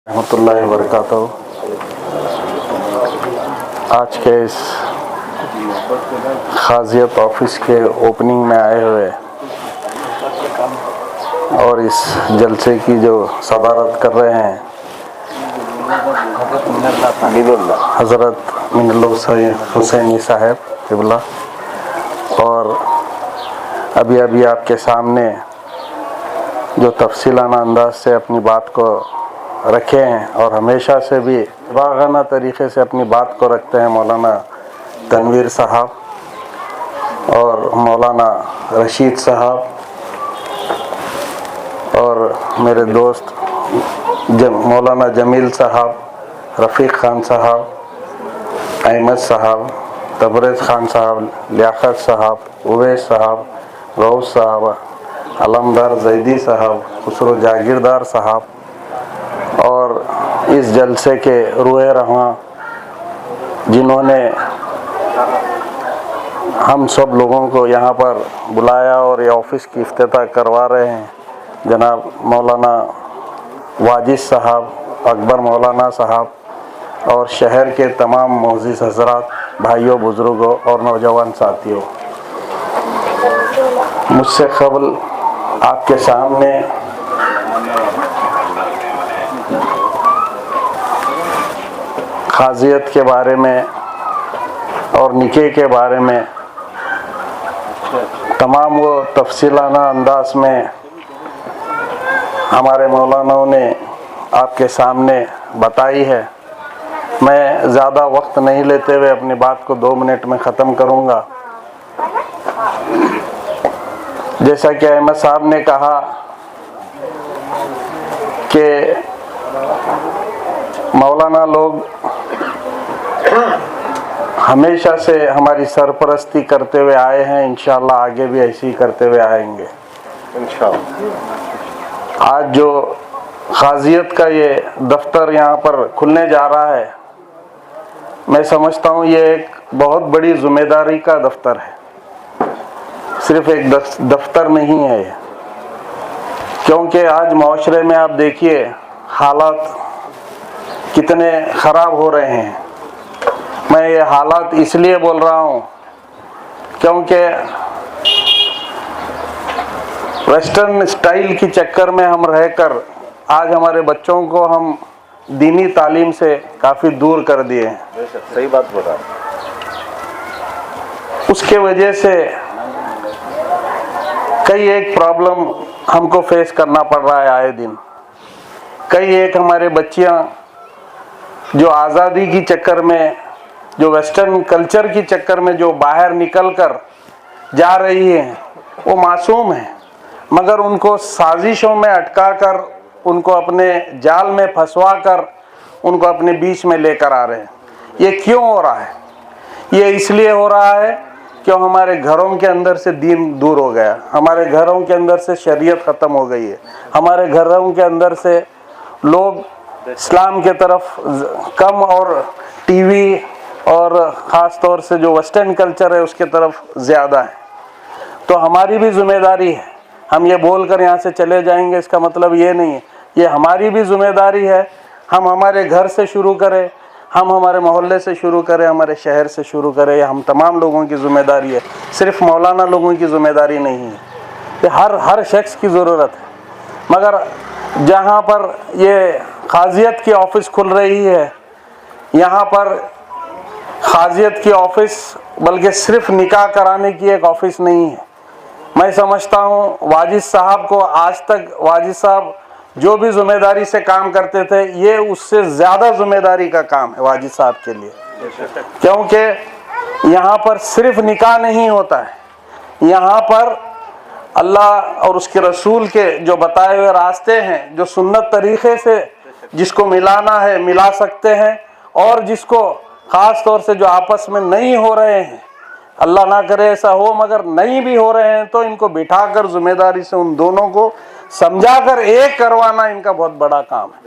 रहमतुल्लाहि व बरकातहू। आज के इस खाजियत ऑफिस के ओपनिंग में आए हुए और इस जलसे की जो सदारत कर रहे हैं हज़रत मिनल्लाह हुसैनी साहब क़िबला, और अभी आपके सामने जो तफसीलाना अंदाज से अपनी बात को रखे हैं और हमेशा से भी वागाना तरीक़े से अपनी बात को रखते हैं मौलाना तनवीर साहब और मौलाना रशीद साहब और मेरे दोस्त मौलाना जमील साहब, रफ़ीक ख़ान साहब, अहमद साहब, तबरेज़ ख़ान साहब, लियाक़त साहब, उवैस साहब, गौस साहब, अलमदार ज़ैदी साहब, खुसरो जागीरदार साहब और इस जलसे के रूहे रवां जिन्होंने हम सब लोगों को यहाँ पर बुलाया और ये ऑफ़िस की इफ्तिताह करवा रहे हैं, जनाब मौलाना वाजिद साहब, अकबर मौलाना साहब और शहर के तमाम मोअज़्ज़िज़ हज़रात, भाइयों, बुज़ुर्गों और नौजवान साथियों। मुझसे क़बल आपके सामने खाजियत के बारे में और निके के बारे में तमाम वो तफसीलाना अंदाज में हमारे मौलानाओं ने आपके सामने बताई है। मैं ज़्यादा वक्त नहीं लेते हुए अपनी बात को 2 मिनट में ख़त्म करूँगा। जैसा कि अहमद साहब ने कहा कि मौलाना लोग हमेशा से हमारी सरपरस्ती करते हुए आए हैं, इंशाअल्लाह आगे भी ऐसे ही करते हुए आएंगे इंशाअल्लाह। आज जो खाजियत का ये दफ्तर यहाँ पर खुलने जा रहा है, मैं समझता हूँ ये एक बहुत बड़ी ज़िम्मेदारी का दफ्तर है, सिर्फ एक दफ्तर नहीं है ये, क्योंकि आज माशरे में आप देखिए हालात कितने ख़राब हो रहे हैं। मैं ये हालात इसलिए बोल रहा हूँ क्योंकि वेस्टर्न स्टाइल की चक्कर में हम रहकर आज हमारे बच्चों को हम दीनी तालीम से काफ़ी दूर कर दिए हैं। सही बात बोल रहा है। उसके वजह से कई एक प्रॉब्लम हमको फेस करना पड़ रहा है आए दिन। कई एक हमारे बच्चियां जो आज़ादी की चक्कर में, जो वेस्टर्न कल्चर की चक्कर में जो बाहर निकल कर जा रही हैं, वो मासूम हैं, मगर उनको साजिशों में अटका कर, उनको अपने जाल में फंसवा कर, उनको अपने बीच में लेकर आ रहे हैं। ये क्यों हो रहा है? ये इसलिए हो रहा है क्यों हमारे घरों के अंदर से दीन दूर हो गया, हमारे घरों के अंदर से शरीयत ख़त्म हो गई है, हमारे घरों के अंदर से लोग इस्लाम के तरफ कम और टीवी और ख़ास तौर से जो वेस्टर्न कल्चर है उसके तरफ ज़्यादा है। तो हमारी भी ज़िम्मेदारी है। हम ये बोलकर यहाँ से चले जाएंगे इसका मतलब ये नहीं है, ये हमारी भी ज़िम्मेदारी है। हम हमारे घर से शुरू करें, हम हमारे मोहल्ले से शुरू करें, हमारे शहर से शुरू करें, ये हम तमाम लोगों की ज़िम्मेदारी है, सिर्फ मौलाना लोगों की ज़िम्मेदारी नहीं है, ये हर शख्स की ज़रूरत है। मगर जहाँ पर ये खाजियत की ऑफ़िस खुल रही है, यहाँ पर खाजियत की ऑफ़िस बल्कि सिर्फ निकाह कराने की एक ऑफ़िस नहीं है। मैं समझता हूँ वाजिद साहब को आज तक, वाजिद साहब जो भी ज़िम्मेदारी से काम करते थे, ये उससे ज़्यादा ज़िम्मेदारी का काम है वाजिद साहब के लिए, क्योंकि यहाँ पर सिर्फ निकाह नहीं होता है, यहाँ पर अल्लाह और उसके रसूल के जो बताए हुए रास्ते हैं, जो सुन्नत तरीक़े से जिसको मिलाना है मिला सकते हैं, और जिसको ख़ास तौर से जो आपस में नहीं हो रहे हैं, अल्लाह ना करे ऐसा हो, मगर नहीं भी हो रहे हैं तो इनको बिठाकर ज़िम्मेदारी से उन दोनों को समझाकर एक करवाना इनका बहुत बड़ा काम है।